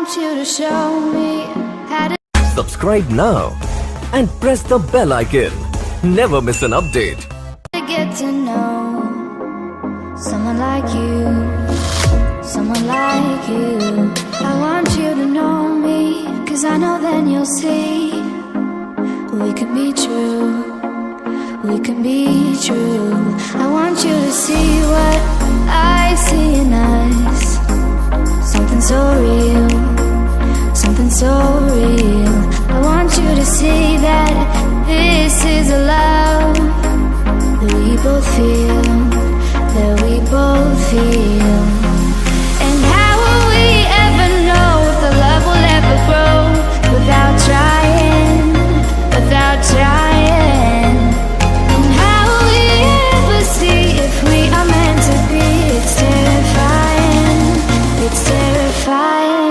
want you to show me how to Subscribe now and press the bell icon. Never miss an update. get to know someone like you, someone like you. I want you to know me, 'cause I know then you'll see we can be true, we can be true. I want you to see what I see in us, something so real, something so real. I want you to see that this is a love that we both feel, that we both feel. And how will we ever know if the love will ever grow without trying, without trying? And how will we ever see if we are meant to be? It's terrifying, it's terrifying.